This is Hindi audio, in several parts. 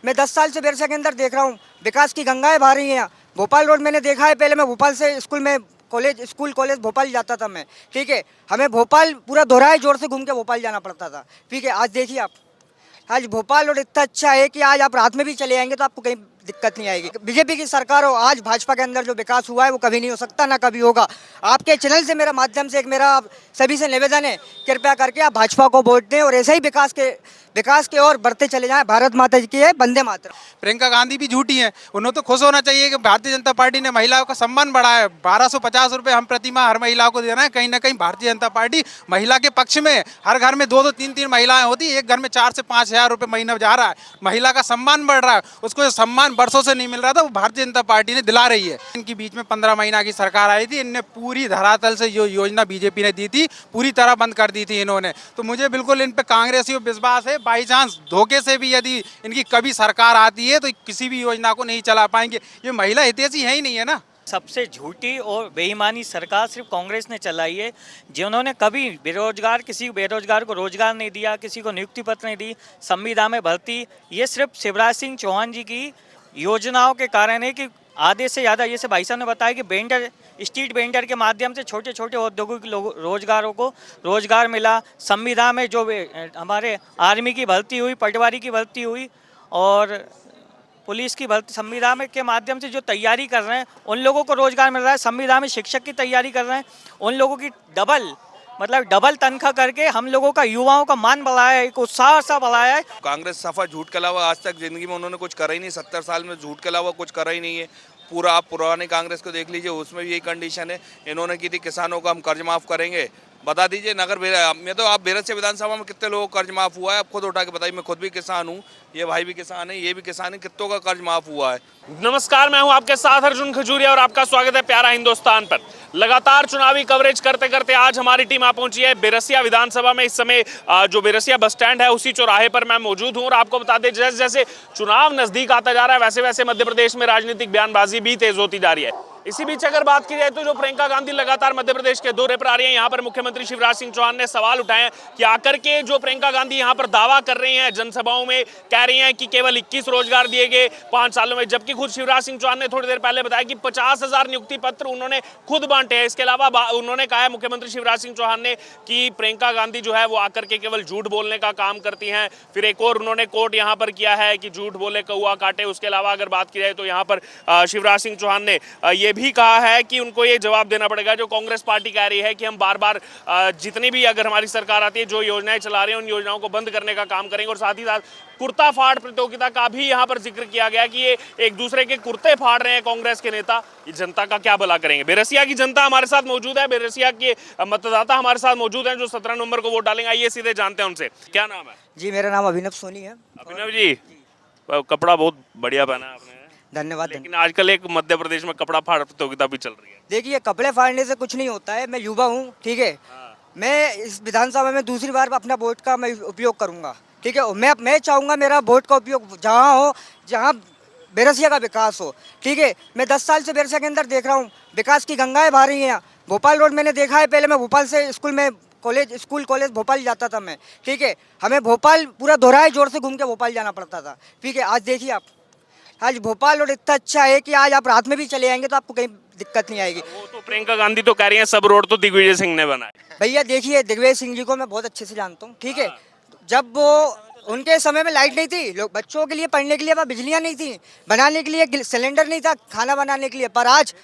मैं 10 साल से बेरसा के अंदर देख रहा हूँ, विकास की गंगाएं बह रही हैं। भोपाल रोड मैंने देखा है, पहले मैं भोपाल से स्कूल कॉलेज भोपाल जाता था मैं, ठीक है। हमें भोपाल पूरा दोराई जोर से घूम के भोपाल जाना पड़ता था, ठीक है। आज देखिए आप, आज भोपाल रोड इतना अच्छा है कि आज आप रात में भी चले आएंगे तो आपको कहीं दिक्कत नहीं आएगी। बीजेपी की सरकार हो, आज भाजपा के अंदर जो विकास हुआ है वो कभी नहीं हो सकता, ना कभी होगा। आपके चैनल से मेरा माध्यम से एक मेरा सभी से निवेदन है, कृपया करके आप भाजपा को वोट दें और ऐसे ही विकास के और बढ़ते चले जाएं। भारत माता जी की है, वंदे मातरम। प्रियंका गांधी भी झूठी हैं। उन्हें तो खुश होना चाहिए कि भारतीय जनता पार्टी ने महिलाओं का सम्मान बढ़ाया है। 1250 रुपये हम प्रतिमाह हर महिला को देना है। कहीं ना कहीं भारतीय जनता पार्टी महिला के पक्ष में। हर घर में 2-2, 3-3 महिलाएं होती, एक घर में 4 से 5 हज़ार रुपये महीना जा रहा है। महिला का सम्मान बढ़ रहा है। उसको जो सम्मान वर्षों से नहीं मिल रहा था, वो भारतीय जनता पार्टी ने दिला रही है। इनके बीच में 15 महीना की सरकार आई थी, इनने पूरी धरातल से जो योजना बीजेपी ने दी थी पूरी तरह बंद कर दी थी इन्होंने। तो मुझे बिल्कुल इन पे कांग्रेसियों विश्वास है, बाई चांस धोखे से भी यदि इनकी कभी सरकार आती है तो किसी भी योजना को नहीं चला पाएंगे। ये महिला हितैषी है ही नहीं है ना। सबसे झूठी और बेईमानी सरकार सिर्फ कांग्रेस ने चलाई है, जिन्होंने कभी किसी बेरोजगार को रोजगार नहीं दिया, किसी को नियुक्ति पत्र नहीं दी, संविदा में भर्ती। ये सिर्फ शिवराज सिंह चौहान जी की योजनाओं के कारण है कि आधे से ज़्यादा, जैसे भाई साहब ने बताया कि स्ट्रीट वेंडर के माध्यम से छोटे छोटे उद्योगों के रोजगारों को रोजगार मिला। संविदा में जो हमारे आर्मी की भर्ती हुई, पटवारी की भर्ती हुई और पुलिस की भर्ती संविदा में के माध्यम से जो तैयारी कर रहे हैं उन लोगों को रोजगार मिल रहा है। संविदा में शिक्षक की तैयारी कर रहे हैं उन लोगों की डबल तनख्वाह करके हम लोगों का, युवाओं का मान बढ़ाया है, एक उत्साह सा बढ़ाया है। कांग्रेस सफा झूठ के अलावा आज तक जिंदगी में उन्होंने कुछ करा ही नहीं। 70 साल में झूठ के अलावा कुछ करा ही नहीं है। पूरा आप पुराने कांग्रेस को देख लीजिए, उसमें भी यही कंडीशन है। इन्होंने की थी किसानों का हम कर्ज माफ करेंगे। बता दीजिए नगर में तो आप बेरस विधानसभा में कितने लोगों का कर्ज माफ हुआ है, आप खुद उठा के बताइए। मैं खुद भी किसान हूँ, ये भाई भी किसान है, ये भी किसान है, कितनों का कर्ज माफ हुआ है। नमस्कार, मैं हूं आपके साथ अर्जुन खजूरिया और आपका स्वागत है प्यारा हिंदुस्तान पर। लगातार चुनावी कवरेज करते करते आज हमारी टीम आ पहुंची है बेरसिया विधानसभा में। इस समय जो बेरसिया बस स्टैंड है उसी चौराहे पर मैं मौजूद हूं और आपको बता दें जैसे जैसे चुनाव नजदीक आता जा रहा है वैसे वैसे मध्य प्रदेश में राजनीतिक बयानबाजी भी तेज होती जा रही है। इसी बीच अगर बात की जाए तो जो प्रियंका गांधी लगातार मध्य प्रदेश के दौरे पर आ रही हैं, यहाँ पर मुख्यमंत्री शिवराज सिंह चौहान ने सवाल उठाए कि आकर के जो प्रियंका गांधी यहाँ पर दावा कर रही हैं, जनसभाओं में कह रही हैं कि केवल 21 रोजगार दिए गए 5 सालों में, जबकि खुद शिवराज सिंह चौहान ने थोड़ी देर पहले बताया कि 50,000 नियुक्ति पत्र उन्होंने खुद बांटे हैं। इसके अलावा उन्होंने कहा है मुख्यमंत्री शिवराज सिंह चौहान ने कि प्रियंका गांधी जो है वो आकर के केवल झूठ बोलने का काम करती हैं। फिर एक और उन्होंने कोट यहाँ पर किया है कि झूठ बोले कौआ काटे। उसके अलावा अगर बात की जाए तो यहाँ पर शिवराज सिंह चौहान ने ये भी कहा है कि उनको ये जवाब देना पड़ेगा जो कांग्रेस पार्टी कह रही है कि हम बार बार जितनी भी अगर हमारी सरकार आती है जो योजनाएं चला रहे हैं उन योजनाओं को बंद करने का काम करेंगे। और साथ ही साथ कुर्ता फाड़ प्रतियोगिता का भी यहाँ पर जिक्र किया गया कि ये एक दूसरे के कुर्ते फाड़ रहे हैं कांग्रेस के नेता। ये जनता का क्या भला करेंगे। बेरसिया की जनता हमारे साथ मौजूद है, बेरसिया के मतदाता हमारे साथ मौजूद हैं जो 17 नवंबर को वोट डालेंगे। आइए सीधे जानते हैं उनसे, क्या नाम है? जी, मेरा नाम अभिनव सोनी है। अभिनव जी, कपड़ा बहुत बढ़िया पहना है आपने। धन्यवाद। लेकिन आजकल एक मध्य प्रदेश में कपड़ा फाड़ प्रतियोगिता भी चल रही है। देखिए, कपड़े फाड़ने से कुछ नहीं होता है। मैं युवा हूँ, ठीक है। मैं इस विधानसभा में दूसरी बार अपना वोट का मैं उपयोग करूँगा, ठीक है। मैं चाहूँगा मेरा वोट का उपयोग जहाँ हो जहाँ बेरसिया का विकास हो, ठीक है। मैं 10 साल से बेरसिया के अंदर देख रहा हूँ, विकास की गंगाएं बह रही हैं। भोपाल रोड मैंने देखा है, पहले मैं भोपाल से स्कूल कॉलेज भोपाल जाता था मैं, ठीक है। हमें भोपाल पूरा दोराई जोर से घूम के भोपाल जाना पड़ता था, ठीक है। आज देखिए आप, आज भोपाल रोड इतना अच्छा है कि आज आप रात में भी चले आएंगे तो आपको कहीं दिक्कत नहीं आएगी। वो तो प्रियंका गांधी तो कह रही हैं सब रोड तो दिग्विजय सिंह ने बनाए। भैया देखिए, दिग्विजय सिंह जी को मैं बहुत अच्छे से जानता हूँ, ठीक है। जब वो उनके समय में लाइट नहीं थी, लोग बच्चों के लिए पढ़ने के लिए वहाँ बिजलियाँ नहीं थी, बनाने के लिए सिलेंडर नहीं था खाना बनाने के लिए। पर आज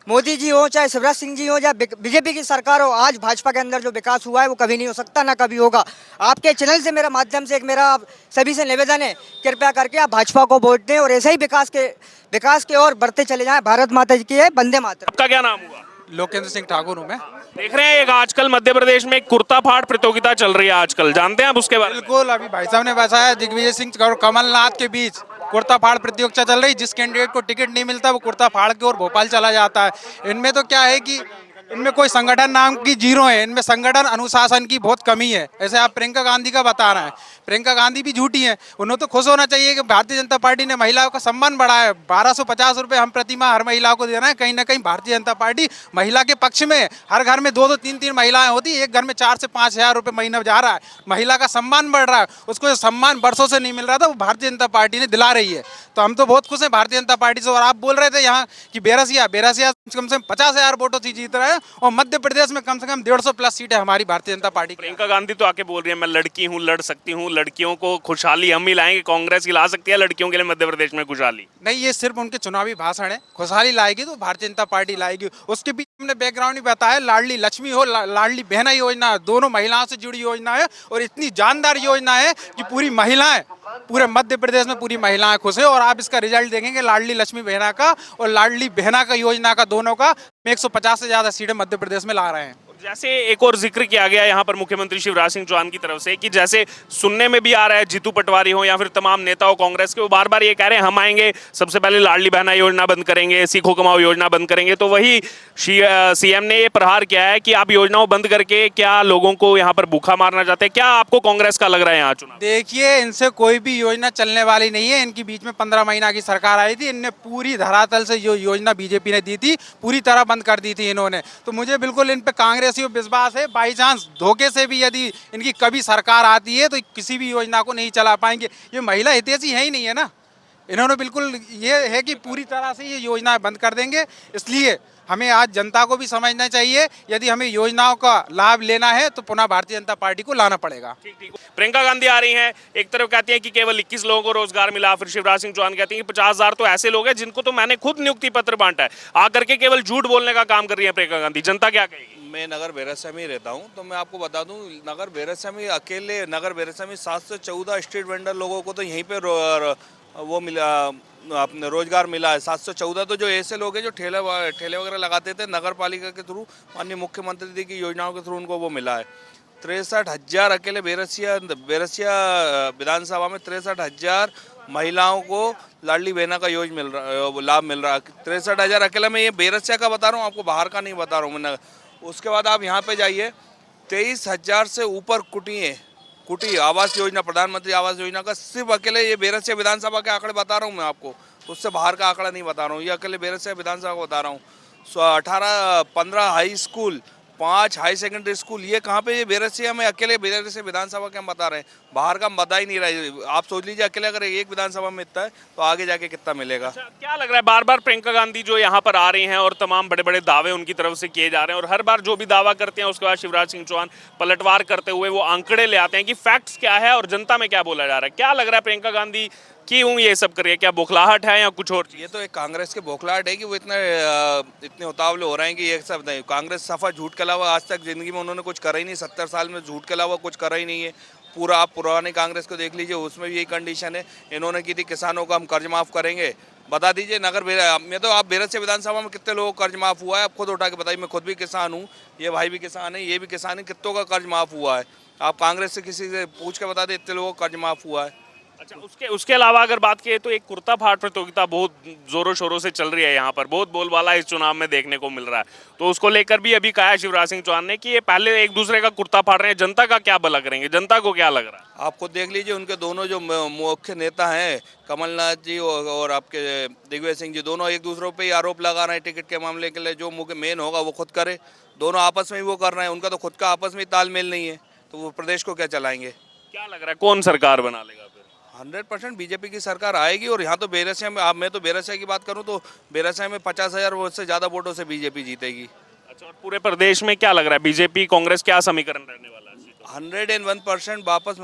मोदी जी हो, चाहे शिवराज सिंह जी हो, चाहे बीजेपी की सरकार हो, आज भाजपा के अंदर जो विकास हुआ है वो कभी नहीं हो सकता, ना कभी होगा। आपके चैनल से मेरा माध्यम से एक मेरा सभी से निवेदन है, कृपया करके आप भाजपा को वोट दें और ऐसे ही विकास के और बढ़ते चले जाएं। भारत माता जी की है, वंदे मातरम। आपका क्या नाम हुआ? लोकेंद्र सिंह ठाकुर हूँ मैं। देख रहे हैं एक आजकल मध्य प्रदेश में कुर्ता फाड़ प्रतियोगिता चल रही है आजकल, जानते हैं आप उसके बारे में? बिल्कुल, अभी भाई साहब ने बताया दिग्विजय सिंह और कमलनाथ के बीच कुर्ता फाड़ प्रतियोगिता चल रही। जिस कैंडिडेट को टिकट नहीं मिलता वो कुर्ता फाड़ के और भोपाल चला जाता है। इनमें तो क्या है कि इनमें कोई संगठन नाम की जीरो है, इनमें संगठन अनुशासन की बहुत कमी है। ऐसे आप प्रियंका गांधी का बता रहे हैं, प्रियंका गांधी भी झूठी हैं। उन्हें तो खुश होना चाहिए कि भारतीय जनता पार्टी ने महिलाओं का सम्मान बढ़ाया है। 1250 रुपए हम प्रतिमाह हर महिला को दे रहे हैं। कहीं ना कहीं भारतीय जनता पार्टी महिला के पक्ष में है। हर घर में 2-2 3-3 महिलाएं होती, एक घर में 4 से 5 हजार रुपए महीना जा रहा है। महिला का सम्मान बढ़ रहा है, उसको जो सम्मान वर्षों से नहीं मिल रहा था वो भारतीय जनता पार्टी ने दिला रही है। तो हम तो बहुत खुश हैं भारतीय जनता पार्टी से। और आप बोल रहे थे यहाँ कि बेरसिया कम से कम 50,000 वोटों से जीत रहे हैं और मध्य प्रदेश में कम से कम 150 प्लस सीट है हमारी भारतीय जनता पार्टी की। प्रियंका गांधी तो आके बोल रही है मैं लड़की हूँ, लड़ सकती हूँ, लड़कियों को खुशहाली हम ही लाएंगे, कांग्रेस ही ला सकती है लड़कियों के लिए मध्य प्रदेश में खुशहाली। नहीं, ये सिर्फ उनके चुनावी भाषण है। खुशहाली लाएगी तो भारतीय जनता पार्टी लाएगी। उसके पीछे हमने बैकग्राउंड ही बताया, लाडली लक्ष्मी हो, लाडली बहना योजना, दोनों महिलाओं से जुड़ी योजना है और इतनी जानदार योजना है कि पूरी महिलाएं, पूरे मध्य प्रदेश में पूरी महिलाएं खुश है। और आप इसका रिजल्ट देखेंगे लाडली लक्ष्मी बहना का और लाडली बहना का योजना का, दोनों का 150 से ज्यादा सीटें मध्य प्रदेश में ला रहे हैं। जैसे एक और जिक्र किया गया यहाँ पर मुख्यमंत्री शिवराज सिंह चौहान की तरफ से कि जैसे सुनने में भी आ रहा है जीतू पटवारी हो या फिर तमाम नेता हो कांग्रेस के, वो बार बार ये कह रहे हैं हम आएंगे सबसे पहले लाडली बहना योजना बंद करेंगे, सीखो कमाओ योजना बंद करेंगे। तो वही सीएम ने ये प्रहार किया है कि आप योजनाओं बंद करके क्या लोगों को यहाँ पर भूखा मारना चाहते हैं? क्या आपको कांग्रेस का लग रहा है यहाँ चुनाव? देखिए, इनसे कोई भी योजना चलने वाली नहीं है। इनकी बीच में 15 महीना की सरकार आई थी, इनने पूरी धरातल से जो योजना बीजेपी ने दी थी पूरी तरह बंद कर दी थी इन्होंने। तो मुझे बिल्कुल इन पे कांग्रेसियों विश्वास है। बाई चांस धोखे से भी यदि इनकी कभी सरकार आती है तो किसी भी योजना को नहीं चला पाएंगे। ये महिला हितैषी है ही नहीं है ना। इन्होंने बिल्कुल ये है कि पूरी तरह से ये योजना बंद कर देंगे। इसलिए हमें आज जनता को भी समझना चाहिए, यदि हमें योजनाओं का लाभ लेना है तो पुनः भारतीय जनता पार्टी को लाना पड़ेगा। ठीक। प्रियंका गांधी आ रही हैं, एक तरफ कहती हैं कि केवल 21 लोगों को रोजगार मिला, फिर शिवराज सिंह चौहान कहती हैं कि 50,000 तो ऐसे लोग हैं जिनको तो मैंने खुद नियुक्ति पत्र बांटा है। आकर के केवल झूठ बोलने का काम कर रही है प्रियंका गांधी। जनता क्या कहेगी? मैं नगर बेरसिया में ही रहता हूँ, तो मैं आपको बता दूं नगर बेरसिया में अकेले नगर बेरसिया में 7 से 14 स्ट्रीट वेंडर लोगों को तो यहीं पे वो मिला, अपने रोजगार मिला है। 714 तो जो ऐसे लोग हैं जो ठेले वगैरह लगाते थे, नगर पालिका के थ्रू, माननीय मुख्यमंत्री जी की योजनाओं के थ्रू उनको वो मिला है। 63,000 अकेले बेरसिया विधानसभा में 63,000 महिलाओं को लाडली बहना का लाभ मिल रहा है। 63,000 अकेले में, ये बेरसिया का बता रहा हूँ आपको, बाहर का नहीं बता रहा हूँ मैं। उसके बाद आप यहाँ पे जाइए, 23,000 से ऊपर कुटी आवास योजना, प्रधानमंत्री आवास योजना का सिर्फ अकेले ये बेरसिया विधानसभा के आंकड़े बता रहा हूँ मैं आपको, उससे बाहर का आंकड़ा नहीं बता रहा हूँ। ये अकेले बेरसिया विधानसभा को बता रहा हूँ। 15 high school, 5 high secondary school, ये कहाँ पे? ये बेरसिया में अकेले बेरसिया विधानसभा के हम बता रहे हैं, बाहर का हम बता ही नहीं रहे। आप सोच लीजिए अकेले अगर एक विधानसभा में इतना है तो आगे जाके कितना मिलेगा। अच्छा, क्या लग रहा है बार बार प्रियंका गांधी जो यहाँ पर आ रही हैं और तमाम बड़े बड़े दावे उनकी तरफ से किए जा रहे हैं और हर बार जो भी दावा करते हैं उसके बाद शिवराज सिंह चौहान पलटवार करते हुए वो आंकड़े ले आते हैं कि फैक्ट्स क्या है और जनता में क्या बोला जा रहा है? क्या लग रहा है प्रियंका गांधी क्यों ये सब कर रही है? क्या बौखलाहट है या कुछ और? ये तो एक कांग्रेस के बौखलाहट है कि वो इतने उतावले हो रहे हैं कि ये सब नहीं। कांग्रेस सफा झूठ के अलावा आज तक जिंदगी में उन्होंने कुछ करा ही नहीं। 70 साल में झूठ के अलावा कुछ करा ही नहीं है। पूरा आप पुरानी कांग्रेस को देख लीजिए, उसमें भी यही कंडीशन है। इन्होंने की थी किसानों को हम कर्ज माफ़ करेंगे, बता दीजिए में तो आप बेरसिया विधानसभा में कितने लोगों का कर्ज माफ़ हुआ है? आप खुद उठा के बताइए। मैं खुद भी किसान हूँ, ये भाई भी किसान है, ये भी किसान है, कितनों का कर्ज माफ़ हुआ है? आप कांग्रेस से किसी से पूछ के बता दें इतने लोगों का कर्ज माफ़ हुआ है। अच्छा, उसके अलावा अगर बात की तो एक कुर्ता फाड़ प्रतियोगिता बहुत जोरों शोरों से चल रही है, यहाँ पर बहुत बोलबाला इस चुनाव में देखने को मिल रहा है। तो उसको लेकर भी अभी कहा है शिवराज सिंह चौहान ने कि ये पहले एक दूसरे का कुर्ता फाड़ रहे हैं, जनता का क्या भला करेंगे? जनता को क्या लग रहा है? आप खुद देख लीजिए, उनके दोनों जो मुख्य नेता हैं, कमलनाथ जी और आपके दिग्विजय सिंह जी, दोनों एक दूसरों पे ही आरोप लगा रहे हैं टिकट के मामले के लिए। जो मेन होगा वो खुद करे, दोनों आपस में ही वो कर रहे हैं। उनका तो खुद का आपस में तालमेल नहीं है, तो वो प्रदेश को क्या चलाएंगे? क्या लग रहा है कौन सरकार बना लेगा? 100% बीजेपी की सरकार आएगी। और यहाँ तो बेरसिया में, मैं तो बेरसिया की बात करूँ तो बेरसिया में 50,000 वोट से ज़्यादा वोटों से बीजेपी जीतेगी। अच्छा, और पूरे प्रदेश में क्या लग रहा है बीजेपी कांग्रेस क्या समीकरण रहने वाला है? 101% वापस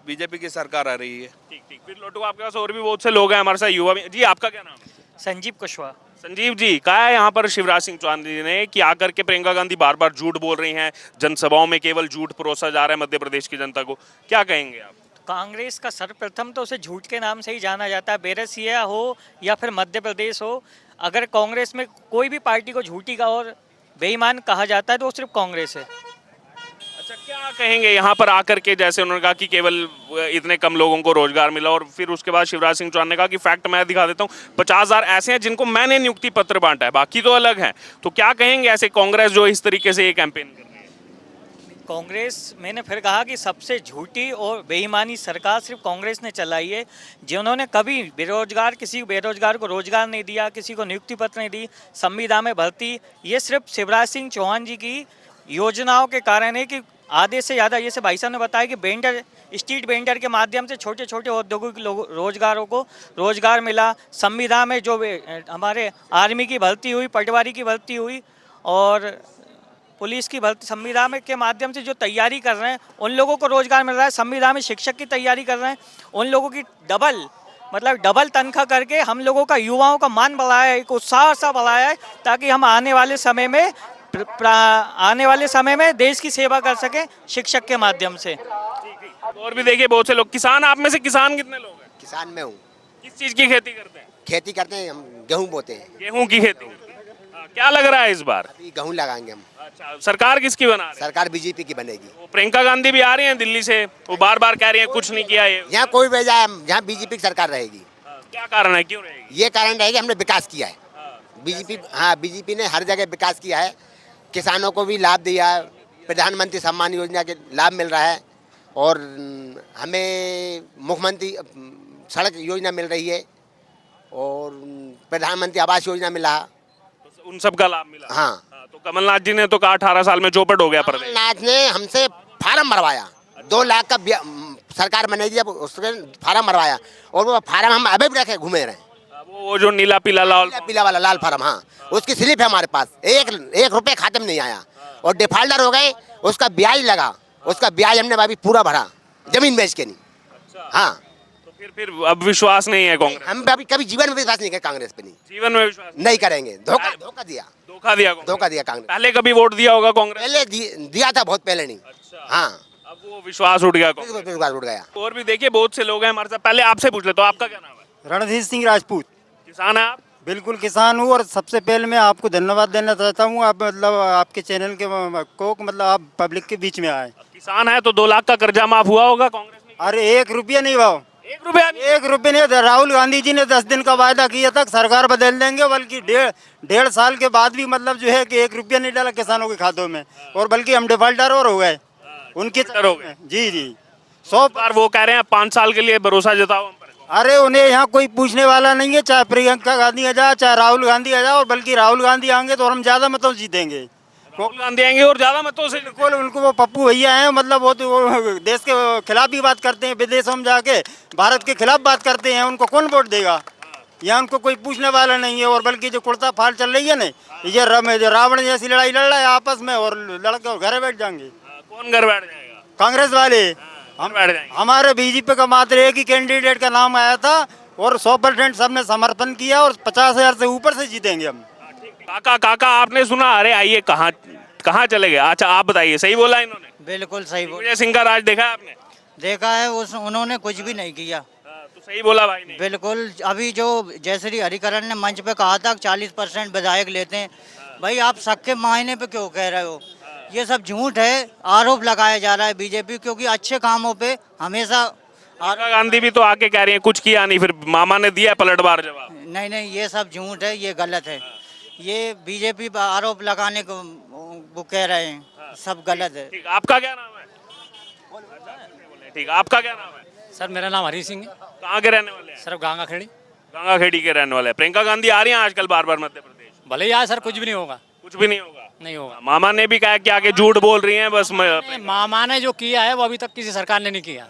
बीजेपी की सरकार आ रही है। ठीक। फिर लोटू, आपके पास और भी बहुत से लोग हैं हमारे साथ, युवा भी। जी, आपका क्या नाम है? संजीव कुशवाहा। संजीव जी, कहा है यहाँ पर शिवराज सिंह चौहान जी ने कि आकर के प्रियंका गांधी बार बार झूठ बोल रही हैं, जनसभाओं में केवल झूठ परोसा जा रहा है मध्य प्रदेश की जनता को। क्या कहेंगे आप? कांग्रेस का सर्वप्रथम तो उसे झूठ के नाम से ही जाना जाता है, बेरसिया हो या फिर मध्य प्रदेश हो। अगर कांग्रेस में कोई भी पार्टी को झूठी का और बेईमान कहा जाता है तो वो सिर्फ कांग्रेस है। अच्छा, क्या कहेंगे यहाँ पर आकर के, जैसे उन्होंने कहा कि केवल इतने कम लोगों को रोजगार मिला, और फिर उसके बाद शिवराज सिंह चौहान ने कहा कि फैक्ट मैं दिखा देता हूँ 50,000 ऐसे हैं जिनको मैंने नियुक्ति पत्र बांटा है, बाकी तो अलग हैं। तो क्या कहेंगे ऐसे कांग्रेस जो इस तरीके से ये कैंपेन कर रही है? कांग्रेस, मैंने फिर कहा कि सबसे झूठी और बेईमानी सरकार सिर्फ कांग्रेस ने चलाई है, जिन्होंने कभी किसी बेरोजगार को रोजगार नहीं दिया, किसी को नियुक्ति पत्र नहीं दी, संविदा में भर्ती, ये सिर्फ शिवराज सिंह चौहान जी की योजनाओं के कारण है कि आधे से ज़्यादा, जैसे भाई साहब ने बताया कि स्ट्रीट वेंडर के माध्यम से छोटे छोटे औद्योगिक रोजगारों को रोजगार मिला, संविदा में जो हमारे आर्मी की भर्ती हुई, पटवारी की भर्ती हुई और पुलिस की भर्ती संविदा में के माध्यम से जो तैयारी कर रहे हैं उन लोगों को रोजगार मिल रहा है। संविदा में शिक्षक की तैयारी कर रहे हैं उन लोगों की डबल तनख्वाह करके हम लोगों का, युवाओं का मान बढ़ाया है, एक उत्साह सा बढ़ाया है, ताकि हम आने वाले समय में देश की सेवा कर सकें शिक्षक के माध्यम से। और भी देखिए बहुत से लोग, किसान, आप में से किसान कितने लोग हैं? किसान में हूँ। किस चीज की खेती करते हैं? खेती करते हैं हम, गेहूँ बोते हैं। गेहूं की खेती। क्या लग रहा है इस बार? अभी गेहूँ लगाएंगे हम। अच्छा, सरकार किसकी बना रही है? सरकार बीजेपी की बनेगी। वो प्रियंका गांधी भी आ रही हैं दिल्ली से, वो बार बार कह रही हैं कुछ नहीं किया ये। यहाँ कोई वजह है, यहाँ बीजेपी की सरकार रहेगी। क्या कारण है, क्यों रहेगी? ये कारण रहेगी, हमने विकास किया है। बीजेपी ने हर जगह विकास किया है, किसानों को भी लाभ दिया है, प्रधानमंत्री सम्मान योजना के लाभ मिल रहा है, और हमें मुख्यमंत्री सड़क योजना मिल रही है, और प्रधानमंत्री आवास योजना मिला। तो उन सब का लाभ मिला। हाँ। तो कमलनाथ जी ने तो कहा 18 साल में चौपट हो गया प्रदेश। कमलनाथ ने हमसे फार्म भरवाया, 2 लाख का सरकार बनेगी, अब उसके फार्म भरवाया, और वो फार्म हम अभी भी रखे घूमे रहे। वो जो नीला पीला लाल पीला वाला लाल फार्म, हाँ, उसकी स्लिप है हमारे पास। एक रुपये खाते में नहीं आया, और डिफाल्टर हो गए, उसका ब्याज लगा, उसका ब्याज हमने अभी पूरा भरा, जमीन बेच के नहीं। हाँ, तो फिर अब विश्वास नहीं है कांग्रेस? हम अभी कभी जीवन में विश्वास नहीं किया कांग्रेस पे, नहीं, जीवन में विश्वास नहीं करेंगे। धोखा दिया कांग्रेस। पहले कभी वोट दिया होगा कांग्रेस? पहले दिया था, बहुत पहले नहीं। हाँ, अब वो विश्वास उठ गया कांग्रेस। विश्वास उठ गया। और भी देखिए बहुत से लोग हैं हमारे साथ। पहले आपसे पूछ ले, तो आपका क्या नाम है? रणधीर सिंह राजपूत। किसान है आप? बिल्कुल किसान हूँ, और सबसे पहले मैं आपको धन्यवाद देना चाहता हूँ। आप मतलब आपके चैनल के को मतलब आप पब्लिक के बीच में आए। किसान है तो 2 लाख का कर्जा माफ हुआ होगा कांग्रेस ने? अरे 1 रुपया नहीं भाव, 1 रुपया नहीं? 1 रुपये नहीं। राहुल गांधी जी ने 10 दिन का वायदा किया था सरकार बदल देंगे, बल्कि डेढ़ साल के बाद भी मतलब जो है कि 1 रुपया नहीं डाला किसानों के खातों में, और बल्कि हम डिफाल्टर और हो गए उनके हो गए। जी 100 बार वो कह रहे हैं 5 साल के लिए भरोसा जताओ हम पर। अरे उन्हें यहाँ कोई पूछने वाला नहीं है, चाहे प्रियंका गांधी आ जाए, चाहे राहुल गांधी आ जाए, और बल्कि राहुल गांधी आएंगे तो हम ज्यादा मतों से जीतेंगे। राहुल गांधी आएंगे और ज्यादा मतों से? बिल्कुल, उनको वो पप्पू भैया हैं, मतलब वो देश के खिलाफ भी बात करते हैं, विदेशों में जाके भारत के खिलाफ बात करते हैं, उनको कौन वोट देगा? यहाँ उनको कोई पूछने वाला नहीं है। और बल्कि जो कुर्ता फाड़ चल रही है ना, ये रावण जैसी लड़ाई लड़ रहा है आपस में, और लड़के घर बैठ जाएंगे। कौन घर बैठ जाएगा? कांग्रेस वाले। हम बैठ जाएंगे। हमारे बीजेपी का मात्र एक ही कैंडिडेट का नाम आया था, और 100% सबने समर्थन किया, और 50,000 से ऊपर से जीतेंगे हम। काका आपने सुना? अरे आइए, कहाँ चले गए? अच्छा आप बताइए, सही बोला इन्होंने? बिल्कुल सही बोला। विजय सिंह का राज देखा है आपने? देखा है, उन्होंने कुछ भी नहीं किया। तो सही बोला भाई ने। बिल्कुल। अभी जो जयश्री हरिकरण ने मंच पे कहा था 40% विधायक लेते हैं, भाई आप सबके मायने पे क्यों कह रहे हो? ये सब झूठ है, आरोप लगाया जा रहा है बीजेपी, क्योंकि अच्छे कामों पे हमेशा। प्रियंका गांधी भी तो आके कह रही है कुछ किया नहीं, फिर मामा ने दिया पलटवार जवाब। नहीं, ये सब झूठ है, ये गलत है। ये बीजेपी पर आरोप लगाने को वो कह रहे हैं, सब गलत है। ठीक, आपका क्या नाम है? ठीक, आपका क्या नाम है? सर मेरा नाम हरी सिंह है। कहाँ के रहने वाले हैं? सर गांगा खेड़ी। गंगा खेड़ी के रहने वाले हैं। प्रियंका गांधी आ रही हैं आजकल बार बार मध्य प्रदेश। भले ही आए सर, कुछ भी नहीं होगा। कुछ भी नहीं होगा? नहीं होगा। मामा ने भी कहा कि आगे झूठ बोल रही हैं बस। मामा ने जो किया है वो अभी तक किसी सरकार ने नहीं किया।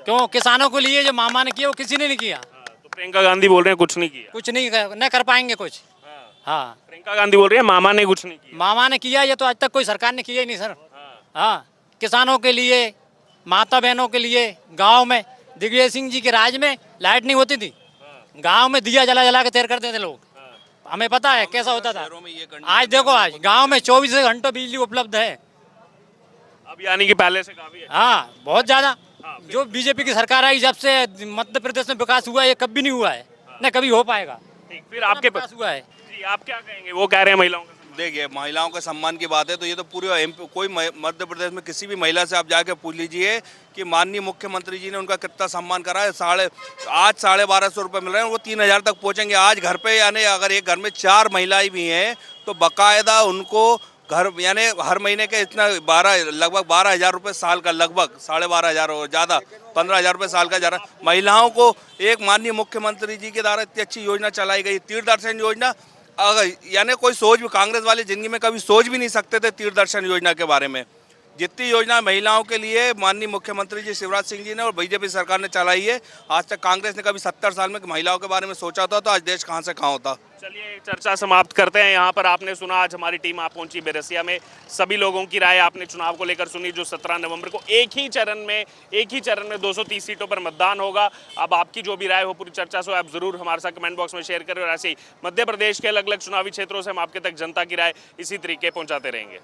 क्यों? किसानों के लिए जो मामा ने किया वो किसी ने नहीं किया। तो प्रियंका गांधी बोल रहे हैं कुछ नहीं किया। कुछ नहीं कर पाएंगे कुछ। हाँ, प्रियंका गांधी बोल रही है मामा ने कुछ नहीं किया। मामा ने किया, ये तो आज तक कोई सरकार ने किया ही नहीं सर। हाँ, किसानों के लिए, माता बहनों के लिए, गाँव में दिग्विजय सिंह जी के राज में लाइट नहीं होती थी, गाँव में दिया जला जला के तैयार करते थे लोग, हमें पता है कैसा होता था। आज देखो, आज गांव में 24 घंटों बिजली उपलब्ध है। अब यानी कि पहले से काफी है। हाँ, बहुत ज्यादा। जो बीजेपी की सरकार आई जब से मध्य प्रदेश में विकास हुआ है, ये कभी नहीं हुआ है, न कभी हो पाएगा। ठीक, फिर आपके विकास हुआ है। जी, आप क्या कहेंगे? वो कह रहे हैं महिलाओं का देखिए, महिलाओं के सम्मान की बात है तो ये तो पूरे कोई मध्य प्रदेश में किसी भी महिला से आप जाके पूछ लीजिए कि माननीय मुख्यमंत्री जी ने उनका कितना सम्मान करा है। आज 1250 रुपये मिल रहे हैं, वो 3000 तक पहुंचेंगे आज घर पे। यानी अगर एक घर में 4 महिलाएं भी हैं तो बाकायदा उनको घर यानी हर महीने के इतना लगभग 12,000 रुपये साल का, लगभग 12,500 और ज़्यादा 15,000 रुपये साल का जा रहा है। महिलाओं को एक माननीय मुख्यमंत्री जी के द्वारा इतनी अच्छी योजना चलाई गई, तीर्थ दर्शन योजना। अगर यानी कोई सोच भी, कांग्रेस वाली जिंदगी में कभी सोच भी नहीं सकते थे तीर्थ दर्शन योजना के बारे में। जितनी योजना महिलाओं के लिए माननीय मुख्यमंत्री जी शिवराज सिंह जी ने और बीजेपी सरकार ने चलाई है, आज तक कांग्रेस ने कभी 70 साल में महिलाओं के बारे में सोचा था तो आज देश कहां से कहां होता। चलिए चर्चा समाप्त करते हैं। यहाँ पर आपने सुना, आज हमारी टीम आप पहुंची बेरसिया में, सभी लोगों की राय आपने चुनाव को लेकर सुनी, जो 17 नवंबर को एक ही चरण में 230 सीटों पर मतदान होगा। अब आपकी जो भी राय हो पूरी चर्चा से आप जरूर हमारे साथ कमेंट बॉक्स में शेयर करें और ऐसे ही मध्य प्रदेश के अलग अलग चुनावी क्षेत्रों से हम आपके तक जनता की राय इसी तरीके पहुंचाते रहेंगे।